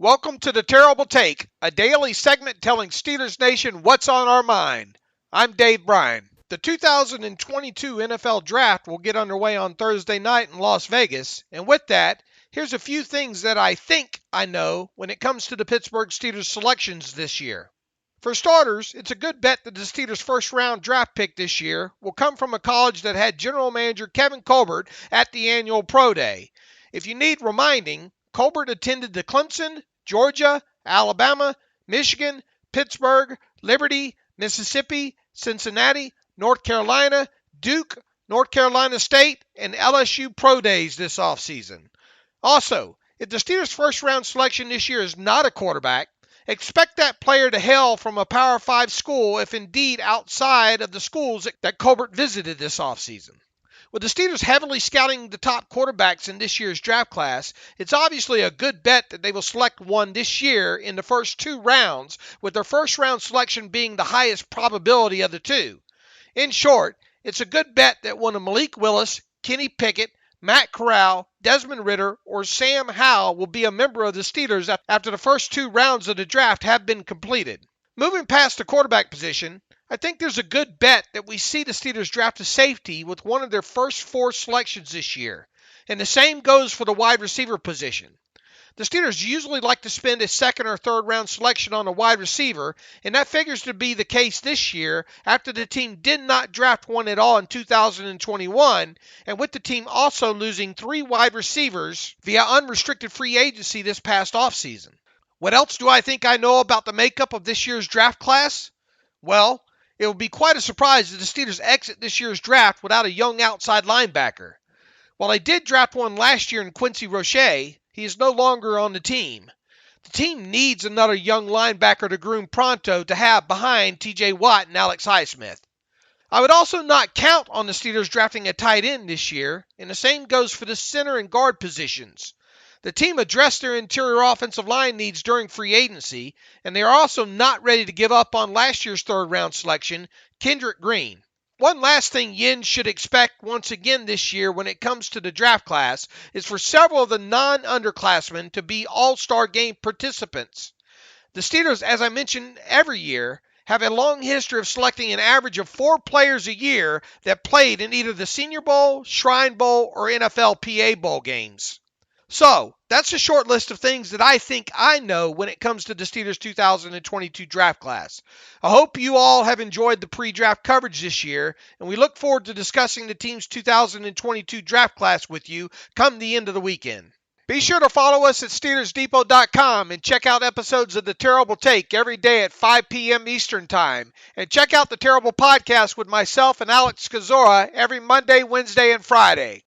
Welcome to the Terrible Take, a daily segment telling Steelers Nation what's on our mind. I'm Bryan. The 2022 NFL Draft will get underway on Thursday night in Las Vegas, and with that, here's a few things that I think I know when it comes to the Pittsburgh Steelers selections this year. For starters, it's a good bet that the Steelers' first-round draft pick this year will come from a college that had general manager Kevin Colbert at the annual Pro Day. If you need reminding, Colbert attended the Clemson, Georgia, Alabama, Michigan, Pittsburgh, Liberty, Mississippi, Cincinnati, North Carolina, Duke, North Carolina State, and LSU Pro Days this offseason. Also, if the Steelers' first-round selection this year is not a quarterback, expect that player to hail from a Power 5 school, if indeed outside of the schools that Colbert visited this offseason. With the Steelers heavily scouting the top quarterbacks in this year's draft class, it's obviously a good bet that they will select one this year in the first two rounds, with their first-round selection being the highest probability of the two. In short, it's a good bet that one of Malik Willis, Kenny Pickett, Matt Corral, Desmond Ridder, or Sam Howell will be a member of the Steelers after the first two rounds of the draft have been completed. Moving past the quarterback position, I think there's a good bet that we see the Steelers draft a safety with one of their first four selections this year, and the same goes for the wide receiver position. The Steelers usually like to spend a second or third round selection on a wide receiver, and that figures to be the case this year after the team did not draft one at all in 2021, and with the team also losing three wide receivers via unrestricted free agency this past offseason. What else do I think I know about the makeup of this year's draft class? Well, it will be quite a surprise if the Steelers exit this year's draft without a young outside linebacker. While they did draft one last year in Quincy Roche, he is no longer on the team. The team needs another young linebacker to groom pronto to have behind TJ Watt and Alex Highsmith. I would also not count on the Steelers drafting a tight end this year, and the same goes for the center and guard positions. The team addressed their interior offensive line needs during free agency, and they are also not ready to give up on last year's third-round selection, Kendrick Green. One last thing Yin should expect once again this year when it comes to the draft class is for several of the non-underclassmen to be all-star game participants. The Steelers, as I mentioned every year, have a long history of selecting an average of 4 players a year that played in either the Senior Bowl, Shrine Bowl, or NFLPA Bowl games. So, that's a short list of things that I think I know when it comes to the Steelers' 2022 draft class. I hope you all have enjoyed the pre-draft coverage this year, and we look forward to discussing the team's 2022 draft class with you come the end of the weekend. Be sure to follow us at SteelersDepot.com and check out episodes of The Terrible Take every day at 5 p.m. Eastern Time. And check out The Terrible Podcast with myself and Alex Kozora every Monday, Wednesday, and Friday.